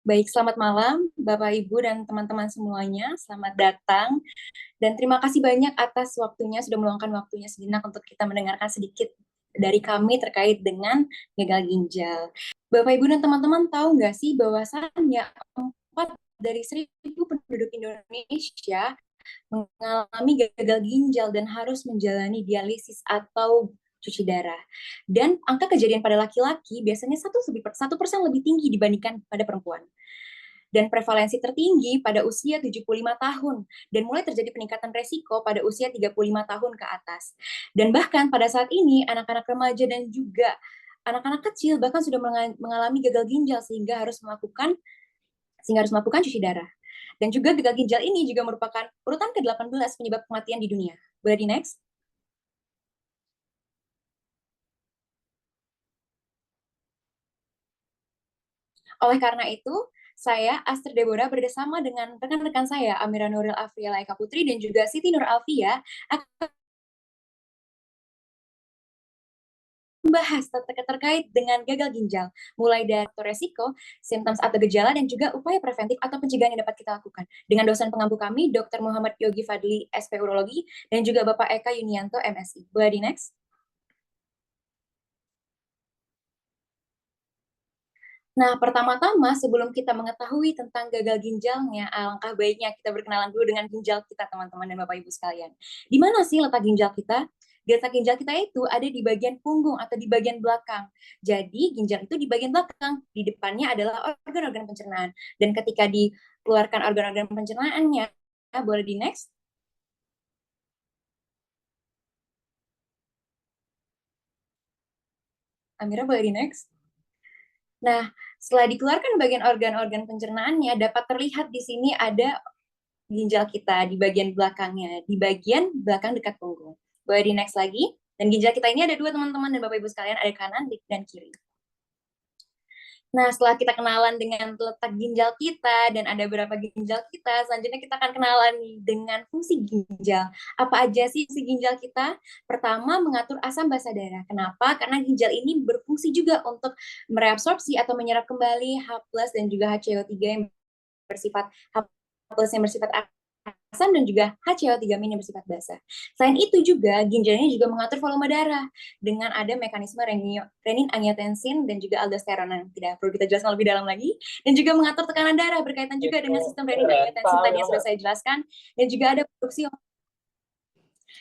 Baik, selamat malam Bapak Ibu dan teman-teman semuanya. Selamat datang dan terima kasih banyak atas waktunya, sudah meluangkan waktunya sejenak untuk kita mendengarkan sedikit dari kami terkait dengan gagal ginjal. Bapak Ibu dan teman-teman tahu nggak sih bahwasannya 4 dari 1.000 penduduk Indonesia mengalami gagal ginjal dan harus menjalani dialisis atau cuci darah. Dan angka kejadian pada laki-laki biasanya 1% lebih tinggi dibandingkan pada perempuan. Dan prevalensi tertinggi pada usia 75 tahun dan mulai terjadi peningkatan resiko pada usia 35 tahun ke atas. Dan bahkan pada saat ini anak-anak remaja dan juga anak-anak kecil bahkan sudah mengalami gagal ginjal sehingga harus melakukan cuci darah. Dan juga gagal ginjal ini juga merupakan urutan ke-18 penyebab kematian di dunia. Boleh di next? Oleh karena itu, saya, Astrid Deborah, bersama dengan rekan-rekan saya, Amira Nuril Afriala Eka Putri, dan juga Siti Nur Alfia, akan membahas terkait dengan gagal ginjal, mulai dari resiko, simptoms atau gejala, dan juga upaya preventif atau pencegahan yang dapat kita lakukan. Dengan dosen pengampu kami, Dr. Muhammad Yogi Fadli, SP Urologi, dan juga Bapak Eka Yunianto, MSI. Boleh di next? Nah, pertama-tama sebelum kita mengetahui tentang gagal ginjalnya, alangkah baiknya kita berkenalan dulu dengan ginjal kita, teman-teman dan Bapak Ibu sekalian. Di mana sih letak ginjal kita? Letak ginjal kita itu ada di bagian punggung atau di bagian belakang. Jadi, ginjal itu di bagian belakang. Di depannya adalah organ-organ pencernaan. Dan ketika dikeluarkan organ-organ pencernaannya, boleh di next? Amira, boleh di next? Nah, setelah dikeluarkan bagian organ-organ pencernaannya, dapat terlihat di sini ada ginjal kita di bagian belakangnya, di bagian belakang dekat punggung. Boleh di next lagi. Dan ginjal kita ini ada dua, teman-teman dan Bapak Ibu sekalian, ada kanan dan kiri. Nah, setelah kita kenalan dengan letak ginjal kita dan ada berapa ginjal kita, selanjutnya kita akan kenalan nih dengan fungsi ginjal. Apa aja sih fungsi ginjal kita? Pertama, mengatur asam basa darah. Kenapa? Karena ginjal ini berfungsi juga untuk mereabsorpsi atau menyerap kembali H+ dan juga HCO3 yang bersifat H+ yang bersifat asam dan juga HCO3- yang bersifat basa. Selain itu juga ginjalnya juga mengatur volume darah dengan ada mekanisme renin-angiotensin dan juga aldosteron yang tidak perlu kita jelaskan lebih dalam lagi, dan juga mengatur tekanan darah berkaitan juga dengan sistem renin-angiotensin tadi yang sudah saya jelaskan, dan juga ada produksi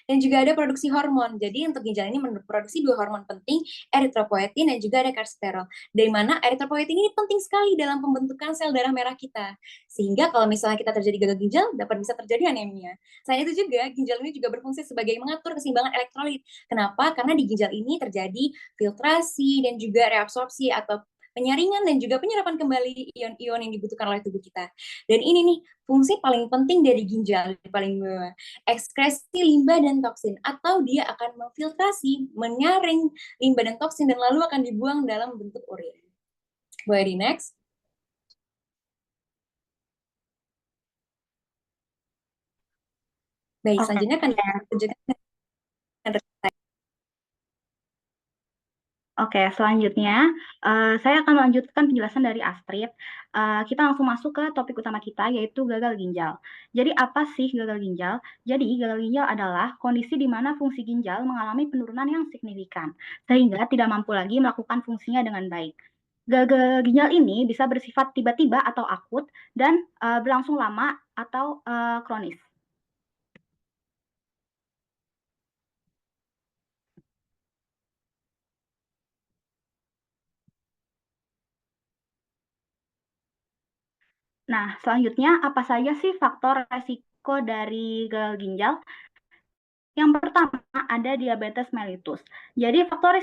dan juga ada produksi hormon. Jadi untuk ginjal ini memproduksi dua hormon penting, eritropoietin dan juga ada karsterol. Dari mana eritropoietin ini penting sekali dalam pembentukan sel darah merah kita. Sehingga kalau misalnya kita terjadi gagal ginjal, dapat bisa terjadi anemia. Selain itu juga, ginjal ini juga berfungsi sebagai mengatur keseimbangan elektrolit. Kenapa? Karena di ginjal ini terjadi filtrasi dan juga reabsorpsi atau penyaringan dan juga penyerapan kembali ion-ion yang dibutuhkan oleh tubuh kita. Dan ini nih, fungsi paling penting dari ginjal, paling bawah, ekskresi limbah dan toksin, atau dia akan memfiltrasi, menyaring limbah dan toksin dan lalu akan dibuang dalam bentuk urin. Boleh di next? Baik, Oke, selanjutnya akan ditunjukkan. oke, selanjutnya saya akan melanjutkan penjelasan dari Astrid. Kita langsung masuk ke topik utama kita, yaitu gagal ginjal. Jadi apa sih gagal ginjal? Jadi gagal ginjal adalah kondisi di mana fungsi ginjal mengalami penurunan yang signifikan, sehingga tidak mampu lagi melakukan fungsinya dengan baik. Gagal ginjal ini bisa bersifat tiba-tiba atau akut dan berlangsung lama atau kronis. Nah, selanjutnya apa saja sih faktor resiko dari gagal ginjal? Yang pertama ada diabetes mellitus. Jadi faktor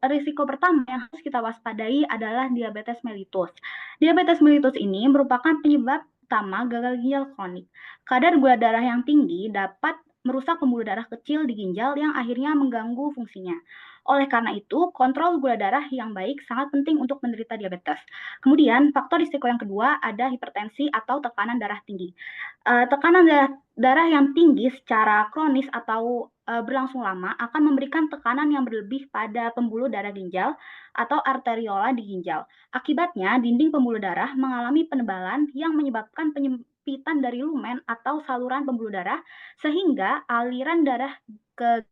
risiko pertama yang harus kita waspadai adalah diabetes mellitus. Diabetes mellitus ini merupakan penyebab utama gagal ginjal kronik. Kadar gula darah yang tinggi dapat merusak pembuluh darah kecil di ginjal yang akhirnya mengganggu fungsinya. Oleh karena itu, kontrol gula darah yang baik sangat penting untuk menderita diabetes. Kemudian, faktor risiko yang kedua ada hipertensi atau tekanan darah tinggi. Tekanan darah yang tinggi secara kronis atau berlangsung lama akan memberikan tekanan yang berlebih pada pembuluh darah ginjal atau arteriola di ginjal. Akibatnya, dinding pembuluh darah mengalami penebalan yang menyebabkan penyempitan dari lumen atau saluran pembuluh darah, sehingga aliran darah ke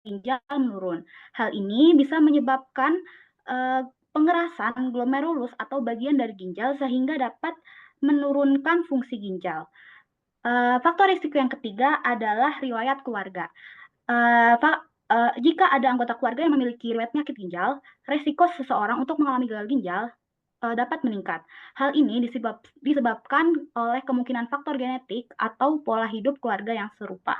ginjal menurun. Hal ini bisa menyebabkan pengerasan glomerulus atau bagian dari ginjal sehingga dapat menurunkan fungsi ginjal. Faktor risiko yang ketiga adalah riwayat keluarga. Jika ada anggota keluarga yang memiliki riwayat penyakit ginjal, risiko seseorang untuk mengalami gagal ginjal dapat meningkat. Hal ini disebabkan oleh kemungkinan faktor genetik atau pola hidup keluarga yang serupa.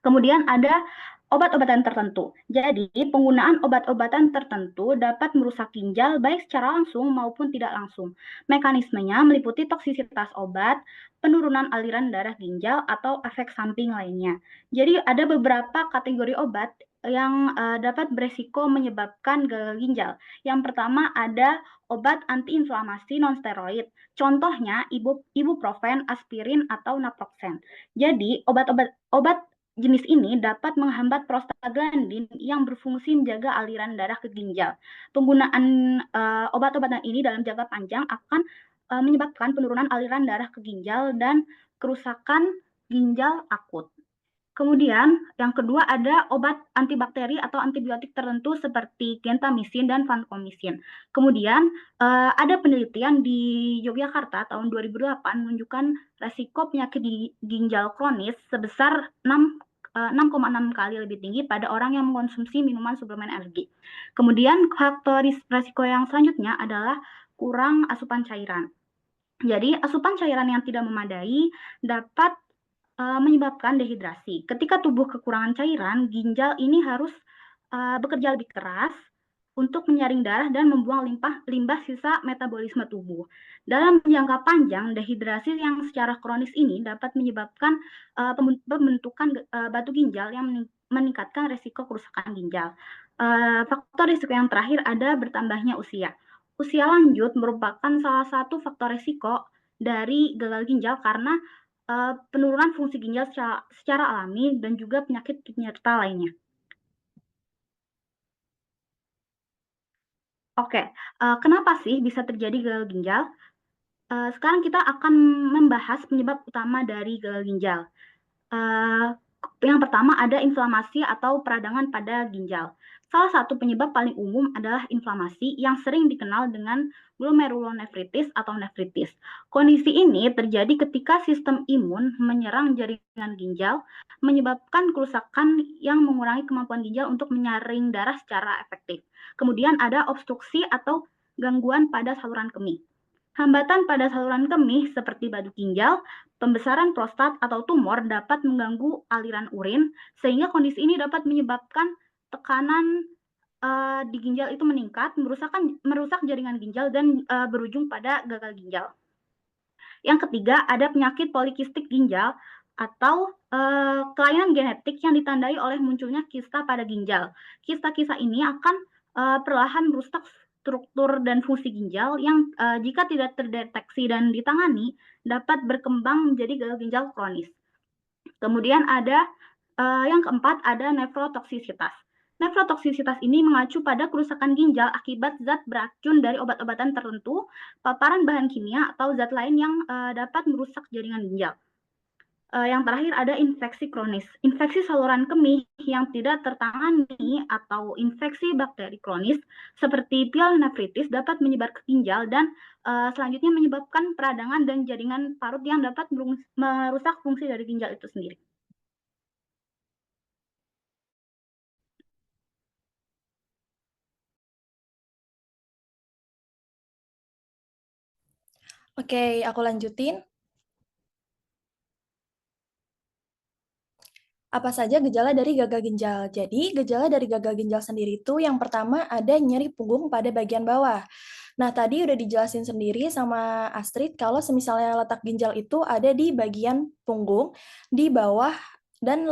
Kemudian ada obat-obatan tertentu. Jadi, penggunaan obat-obatan tertentu dapat merusak ginjal baik secara langsung maupun tidak langsung. Mekanismenya meliputi toksisitas obat, penurunan aliran darah ginjal, atau efek samping lainnya. Jadi, ada beberapa kategori obat yang dapat beresiko menyebabkan gagal ginjal. Yang pertama ada obat antiinflamasi nonsteroid. Contohnya ibuprofen, aspirin, atau naproxen. Jadi, obat jenis ini dapat menghambat prostaglandin yang berfungsi menjaga aliran darah ke ginjal. Penggunaan obat-obatan ini dalam jangka panjang akan menyebabkan penurunan aliran darah ke ginjal dan kerusakan ginjal akut. Kemudian yang kedua ada obat antibakteri atau antibiotik tertentu seperti gentamicin dan vancomycin. Kemudian ada penelitian di Yogyakarta tahun 2008 menunjukkan resiko penyakit ginjal kronis sebesar 6,6 kali lebih tinggi pada orang yang mengkonsumsi minuman suplemen energi. Kemudian faktor resiko yang selanjutnya adalah kurang asupan cairan. Jadi asupan cairan yang tidak memadai dapat menyebabkan dehidrasi. Ketika tubuh kekurangan cairan, ginjal ini harus bekerja lebih keras untuk menyaring darah dan membuang limbah sisa metabolisme tubuh. Dalam jangka panjang, dehidrasi yang secara kronis ini dapat menyebabkan pembentukan batu ginjal yang meningkatkan resiko kerusakan ginjal. Faktor risiko yang terakhir ada bertambahnya usia. Usia lanjut merupakan salah satu faktor risiko dari gagal ginjal karena penurunan fungsi ginjal secara alami dan juga penyakit penyerta lainnya. Oke, kenapa sih bisa terjadi gagal ginjal? Sekarang kita akan membahas penyebab utama dari gagal ginjal. Yang pertama ada inflamasi atau peradangan pada ginjal. Salah satu penyebab paling umum adalah inflamasi yang sering dikenal dengan glomerulonefritis atau nefritis. Kondisi ini terjadi ketika sistem imun menyerang jaringan ginjal, menyebabkan kerusakan yang mengurangi kemampuan ginjal untuk menyaring darah secara efektif. Kemudian ada obstruksi atau gangguan pada saluran kemih. Hambatan pada saluran kemih seperti batu ginjal, pembesaran prostat atau tumor dapat mengganggu aliran urin, sehingga kondisi ini dapat menyebabkan tekanan di ginjal itu meningkat, merusak jaringan ginjal dan berujung pada gagal ginjal. Yang ketiga, ada penyakit polikistik ginjal atau kelainan genetik yang ditandai oleh munculnya kista pada ginjal. Kista-kista ini akan perlahan merusak struktur dan fungsi ginjal yang jika tidak terdeteksi dan ditangani dapat berkembang menjadi gagal ginjal kronis. Kemudian ada yang keempat ada nefrotoksisitas. Nefrotoksisitas ini mengacu pada kerusakan ginjal akibat zat beracun dari obat-obatan tertentu, paparan bahan kimia, atau zat lain yang dapat merusak jaringan ginjal. Yang terakhir ada infeksi kronis. Infeksi saluran kemih yang tidak tertangani atau infeksi bakteri kronis seperti pielonefritis dapat menyebar ke ginjal dan selanjutnya menyebabkan peradangan dan jaringan parut yang dapat merusak fungsi dari ginjal itu sendiri. Oke, aku lanjutin. Apa saja gejala dari gagal ginjal? Jadi, gejala dari gagal ginjal sendiri itu yang pertama ada nyeri punggung pada bagian bawah. Nah, tadi udah dijelasin sendiri sama Astrid kalau semisalnya letak ginjal itu ada di bagian punggung, di bawah, dan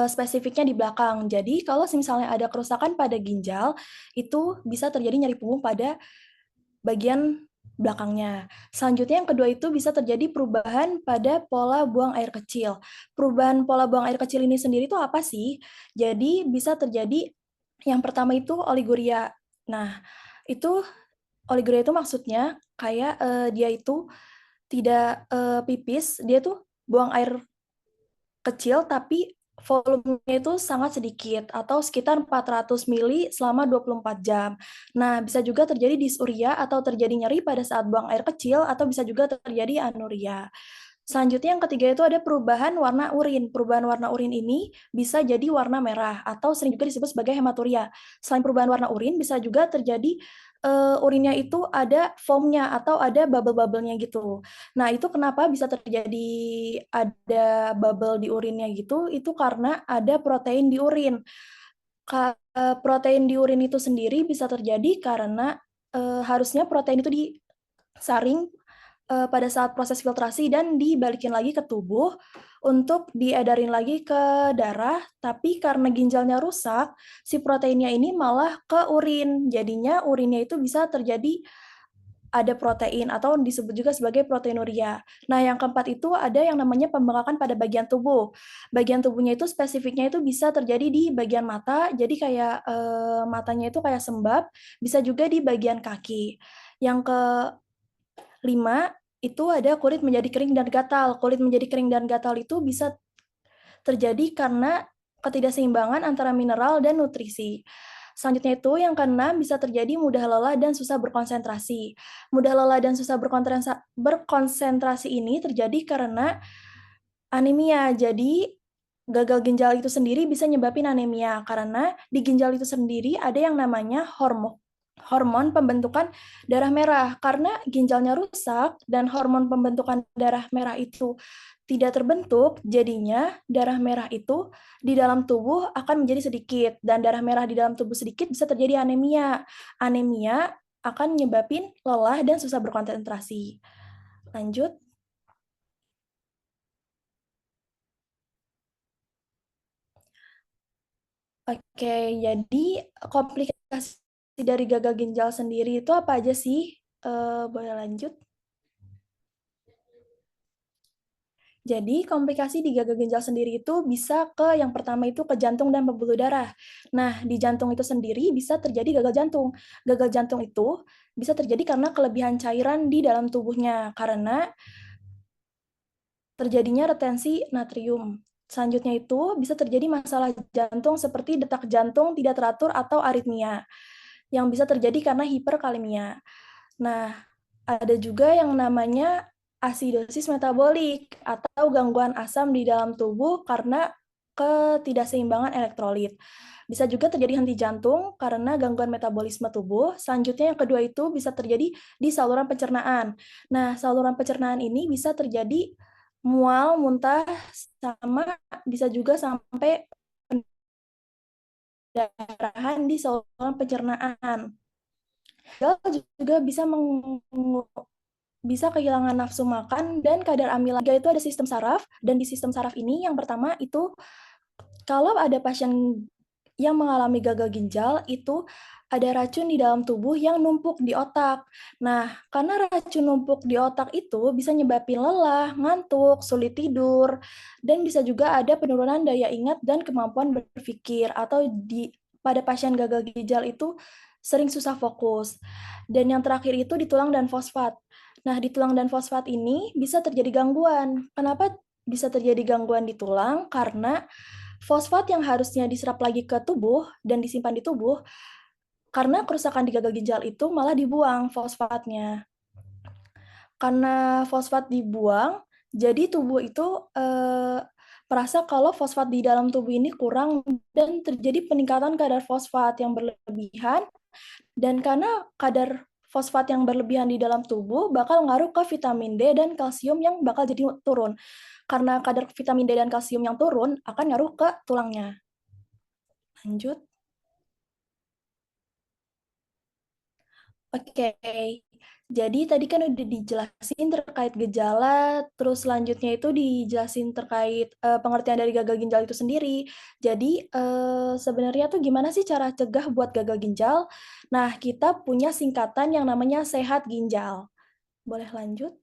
spesifiknya di belakang. Jadi, kalau misalnya ada kerusakan pada ginjal, itu bisa terjadi nyeri punggung pada bagian belakangnya. Selanjutnya yang kedua itu bisa terjadi perubahan pada pola buang air kecil. Perubahan pola buang air kecil ini sendiri itu apa sih? Jadi bisa terjadi yang pertama itu oliguria. Nah, itu oliguria itu maksudnya kayak dia itu tidak pipis, dia tuh buang air kecil tapi volumenya itu sangat sedikit atau sekitar 400 mili selama 24 jam. Nah, bisa juga terjadi disuria atau terjadi nyeri pada saat buang air kecil atau bisa juga terjadi anuria. Selanjutnya yang ketiga itu ada perubahan warna urin. Perubahan warna urin ini bisa jadi warna merah atau sering juga disebut sebagai hematuria. Selain perubahan warna urin bisa juga terjadi urinnya itu ada foamnya atau ada bubble-bubble-nya gitu. Nah, itu kenapa bisa terjadi ada bubble di urinnya gitu, itu karena ada protein di urin. Protein di urin itu sendiri bisa terjadi karena harusnya protein itu disaring pada saat proses filtrasi dan dibalikin lagi ke tubuh untuk diedarin lagi ke darah, tapi karena ginjalnya rusak, si proteinnya ini malah ke urin. Jadinya urinnya itu bisa terjadi ada protein atau disebut juga sebagai proteinuria. Nah, yang keempat itu ada yang namanya pembengkakan pada bagian tubuh. Bagian tubuhnya itu spesifiknya itu bisa terjadi di bagian mata, jadi kayak matanya itu kayak sembab, bisa juga di bagian kaki. Yang kelima itu ada kulit menjadi kering dan gatal. Kulit menjadi kering dan gatal itu bisa terjadi karena ketidakseimbangan antara mineral dan nutrisi. Selanjutnya itu yang keenam bisa terjadi mudah lelah dan susah berkonsentrasi. Mudah lelah dan susah berkonsentrasi ini terjadi karena anemia. Jadi gagal ginjal itu sendiri bisa nyebabin anemia karena di ginjal itu sendiri ada yang namanya hormon pembentukan darah merah. Karena ginjalnya rusak dan hormon pembentukan darah merah itu tidak terbentuk, jadinya darah merah itu di dalam tubuh akan menjadi sedikit, dan darah merah di dalam tubuh sedikit bisa terjadi anemia. Anemia akan nyebabin lelah dan susah berkonsentrasi. Lanjut. Oke, jadi komplikasi dari gagal ginjal sendiri itu apa aja sih? Boleh lanjut? Jadi komplikasi di gagal ginjal sendiri itu bisa ke yang pertama itu ke jantung dan pembuluh darah. Nah, di jantung itu sendiri bisa terjadi gagal jantung. Gagal jantung itu bisa terjadi karena kelebihan cairan di dalam tubuhnya, karena terjadinya retensi natrium. Selanjutnya itu bisa terjadi masalah jantung seperti detak jantung tidak teratur atau aritmia, yang bisa terjadi karena hiperkalemia. Nah, ada juga yang namanya asidosis metabolik atau gangguan asam di dalam tubuh karena ketidakseimbangan elektrolit. Bisa juga terjadi henti jantung karena gangguan metabolisme tubuh. Selanjutnya yang kedua itu bisa terjadi di saluran pencernaan. Nah, saluran pencernaan ini bisa terjadi mual, muntah, sama bisa juga sampai pendarahan di saluran pencernaan. Juga bisa kehilangan nafsu makan dan kadar amilasa. Itu ada sistem saraf, dan di sistem saraf ini yang pertama itu kalau ada pasien yang mengalami gagal ginjal itu ada racun di dalam tubuh yang numpuk di otak. Nah, karena racun numpuk di otak itu bisa nyebabin lelah, ngantuk, sulit tidur, dan bisa juga ada penurunan daya ingat dan kemampuan berpikir, atau pada pasien gagal ginjal itu sering susah fokus. Dan yang terakhir itu di tulang dan fosfat. Nah, di tulang dan fosfat ini bisa terjadi gangguan. Kenapa bisa terjadi gangguan di tulang? Karena fosfat yang harusnya diserap lagi ke tubuh dan disimpan di tubuh, karena kerusakan di gagal ginjal itu malah dibuang fosfatnya. Karena fosfat dibuang, jadi tubuh itu merasa kalau fosfat di dalam tubuh ini kurang dan terjadi peningkatan kadar fosfat yang berlebihan, dan karena kadar fosfat yang berlebihan di dalam tubuh bakal ngaruh ke vitamin D dan kalsium yang bakal jadi turun. Karena kadar vitamin D dan kalsium yang turun akan ngaruh ke tulangnya. Lanjut. Oke, jadi tadi kan udah dijelasin terkait gejala, terus selanjutnya itu dijelasin terkait pengertian dari gagal ginjal itu sendiri. Jadi sebenarnya tuh gimana sih cara cegah buat gagal ginjal? Nah, kita punya singkatan yang namanya sehat ginjal. Boleh lanjut?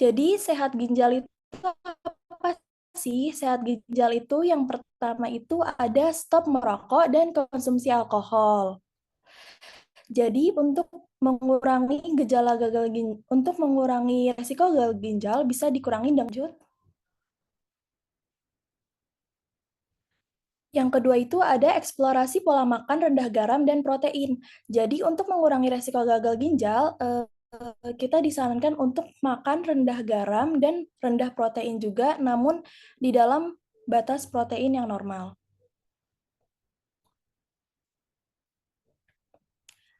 Jadi sehat ginjal itu apa sih? Sehat ginjal itu yang pertama itu ada stop merokok dan konsumsi alkohol. Jadi untuk mengurangi resiko gagal ginjal bisa dikurangi dengan lanjut. Yang kedua itu ada eksplorasi pola makan rendah garam dan protein. Jadi untuk mengurangi resiko gagal ginjal, kita disarankan untuk makan rendah garam dan rendah protein juga, namun di dalam batas protein yang normal.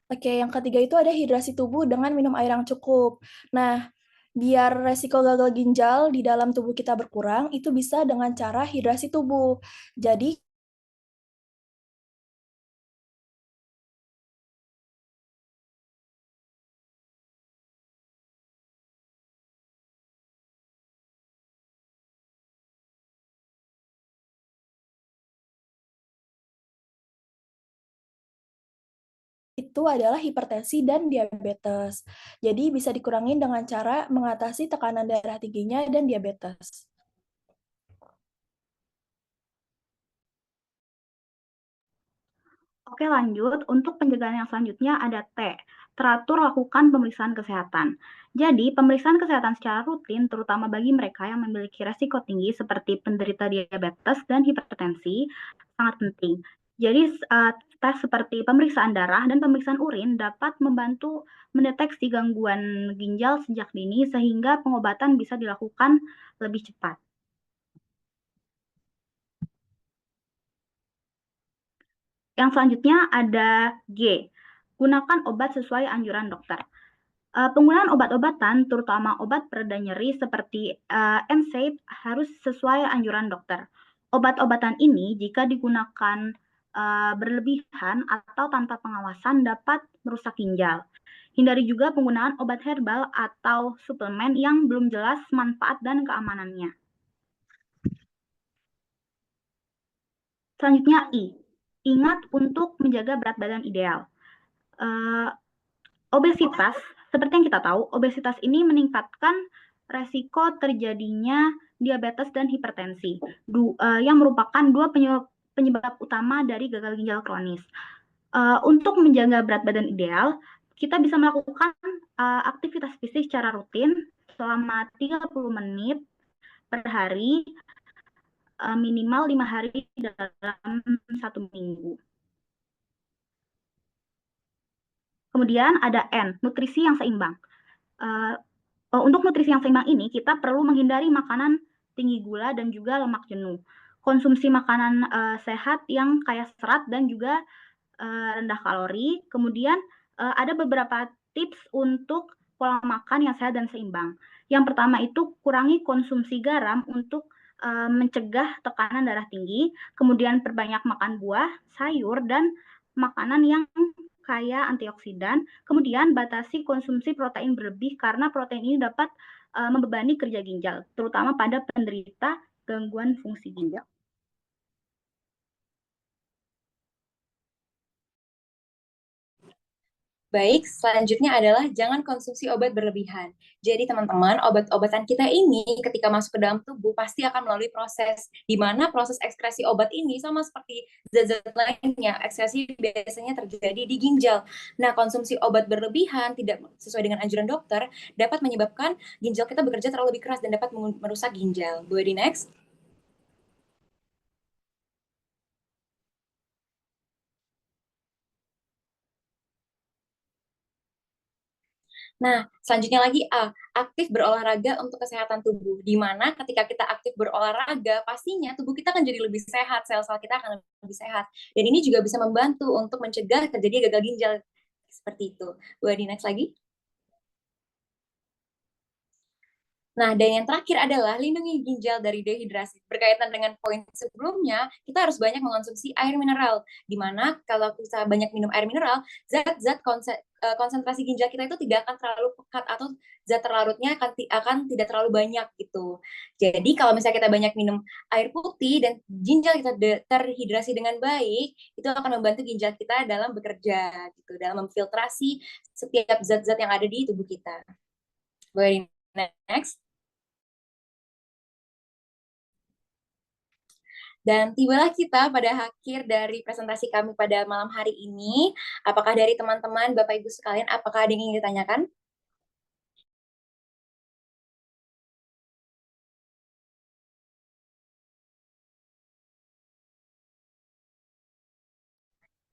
Oke, yang ketiga itu ada hidrasi tubuh dengan minum air yang cukup. Nah, biar resiko gagal ginjal di dalam tubuh kita berkurang, itu bisa dengan cara hidrasi tubuh. Jadi, itu adalah hipertensi dan diabetes. Jadi bisa dikurangi dengan cara mengatasi tekanan darah tingginya dan diabetes. Oke, lanjut. Untuk pencegahan yang selanjutnya ada T. Teratur lakukan pemeriksaan kesehatan. Jadi, pemeriksaan kesehatan secara rutin, terutama bagi mereka yang memiliki resiko tinggi seperti penderita diabetes dan hipertensi, sangat penting. Jadi, tes seperti pemeriksaan darah dan pemeriksaan urin dapat membantu mendeteksi gangguan ginjal sejak dini sehingga pengobatan bisa dilakukan lebih cepat. Yang selanjutnya ada G. Gunakan obat sesuai anjuran dokter. Penggunaan obat-obatan, terutama obat pereda nyeri seperti NSAID, harus sesuai anjuran dokter. Obat-obatan ini jika digunakan berlebihan atau tanpa pengawasan dapat merusak ginjal. Hindari juga penggunaan obat herbal atau suplemen yang belum jelas manfaat dan keamanannya. Selanjutnya I. Ingat untuk menjaga berat badan ideal. Obesitas, seperti yang kita tahu, obesitas ini meningkatkan resiko terjadinya diabetes dan hipertensi, yang merupakan dua penyebab utama dari gagal ginjal kronis. Untuk menjaga berat badan ideal, kita bisa melakukan aktivitas fisik secara rutin selama 30 menit per hari, minimal 5 hari dalam 1 minggu. Kemudian ada N, nutrisi yang seimbang. Untuk nutrisi yang seimbang ini, kita perlu menghindari makanan tinggi gula dan juga lemak jenuh. Konsumsi makanan sehat yang kaya serat dan juga rendah kalori. Kemudian ada beberapa tips untuk pola makan yang sehat dan seimbang. Yang pertama itu kurangi konsumsi garam untuk mencegah tekanan darah tinggi. Kemudian perbanyak makan buah, sayur, dan makanan yang kaya antioksidan. Kemudian batasi konsumsi protein berlebih karena protein ini dapat membebani kerja ginjal, terutama pada penderita gangguan fungsi ginjal. Baik, selanjutnya adalah jangan konsumsi obat berlebihan. Jadi teman-teman, obat-obatan kita ini ketika masuk ke dalam tubuh pasti akan melalui proses, di mana proses ekskresi obat ini sama seperti zat-zat lainnya, ekskresi biasanya terjadi di ginjal. Nah, konsumsi obat berlebihan tidak sesuai dengan anjuran dokter dapat menyebabkan ginjal kita bekerja terlalu lebih keras dan dapat merusak ginjal. Boleh di next? Nah, selanjutnya lagi A, aktif berolahraga untuk kesehatan tubuh. Di mana ketika kita aktif berolahraga, pastinya tubuh kita akan jadi lebih sehat, sel-sel kita akan lebih sehat. Dan ini juga bisa membantu untuk mencegah terjadi gagal ginjal seperti itu. Boleh di next lagi? Nah, dan yang terakhir adalah lindungi ginjal dari dehidrasi. Berkaitan dengan poin sebelumnya, kita harus banyak mengonsumsi air mineral. Di mana kalau kita banyak minum air mineral, zat-zat konsentrasi ginjal kita itu tidak akan terlalu pekat atau zat terlarutnya akan tidak terlalu banyak gitu. Jadi kalau misalnya kita banyak minum air putih dan ginjal kita terhidrasi dengan baik, itu akan membantu ginjal kita dalam bekerja gitu, dalam memfiltrasi setiap zat-zat yang ada di tubuh kita. Boleh next. Dan tibalah kita pada akhir dari presentasi kami pada malam hari ini. Apakah dari teman-teman, Bapak Ibu sekalian, apakah ada yang ingin ditanyakan?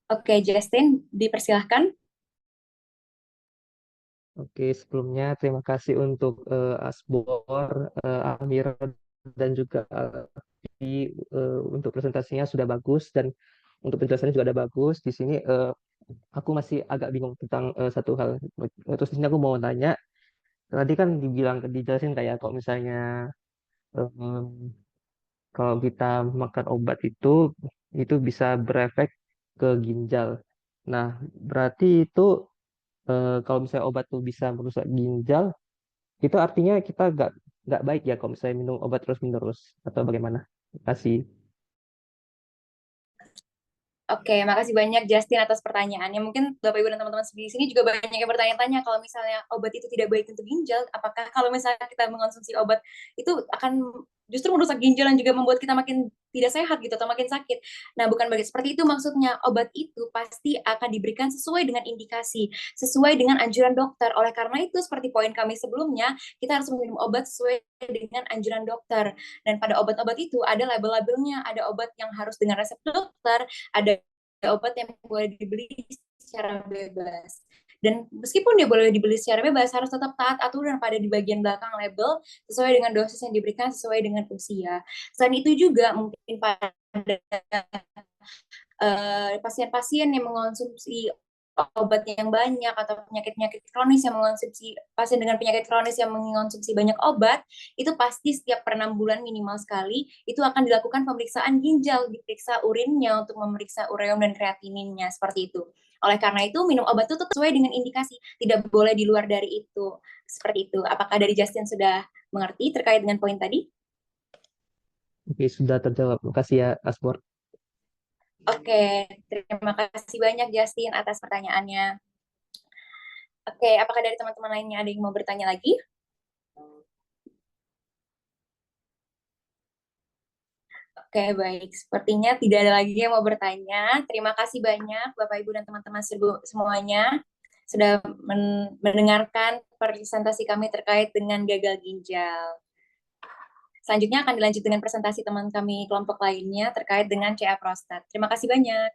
Oke, Justin, dipersilahkan. Oke, sebelumnya terima kasih untuk Asbor, Amir, dan juga Alfi, untuk presentasinya sudah bagus dan untuk penjelasannya juga ada bagus. Di sini aku masih agak bingung tentang satu hal. Terus di sini aku mau tanya, tadi kan dijelasin kayak kalau misalnya em, kalau kita makan obat itu bisa berefek ke ginjal. Nah, berarti itu kalau misalnya obat itu bisa merusak ginjal, itu artinya kita nggak baik ya kalau misalnya minum obat terus menerus atau bagaimana? Terima kasih. Oke, makasih banyak Justin atas pertanyaannya. Mungkin Bapak Ibu dan teman-teman di sini juga banyak yang bertanya-tanya kalau misalnya obat itu tidak baik untuk ginjal, apakah kalau misalnya kita mengonsumsi obat itu akan justru merusak ginjal dan juga membuat kita makin tidak sehat gitu atau makin sakit. Nah, bukan seperti itu maksudnya. Obat itu pasti akan diberikan sesuai dengan indikasi, sesuai dengan anjuran dokter. Oleh karena itu, seperti poin kami sebelumnya, kita harus minum obat sesuai dengan anjuran dokter. Dan pada obat-obat itu ada label-labelnya, ada obat yang harus dengan resep dokter, ada obat yang boleh dibeli secara bebas. Dan meskipun dia boleh dibeli secara bebas, harus tetap taat aturan pada di bagian belakang label sesuai dengan dosis yang diberikan sesuai dengan usia. Selain itu juga mungkin pada pasien-pasien yang mengonsumsi obat yang banyak atau penyakit-penyakit kronis yang mengonsumsi pasien dengan penyakit kronis yang mengonsumsi banyak obat, itu pasti setiap per 6 bulan minimal sekali itu akan dilakukan pemeriksaan ginjal, diperiksa urinnya untuk memeriksa ureum dan kreatininnya seperti itu. Oleh karena itu minum obat itu sesuai dengan indikasi, tidak boleh di luar dari itu. Seperti itu. Apakah dari Justin sudah mengerti terkait dengan poin tadi? Oke, sudah terjawab. Terima kasih ya, Asbor. Oke, terima kasih banyak Justin atas pertanyaannya. Oke, apakah dari teman-teman lainnya ada yang mau bertanya lagi? Oke, baik. Sepertinya tidak ada lagi yang mau bertanya. Terima kasih banyak Bapak, Ibu, dan teman-teman semuanya sudah mendengarkan presentasi kami terkait dengan gagal ginjal. Selanjutnya akan dilanjut dengan presentasi teman kami kelompok lainnya terkait dengan CA prostat. Terima kasih banyak.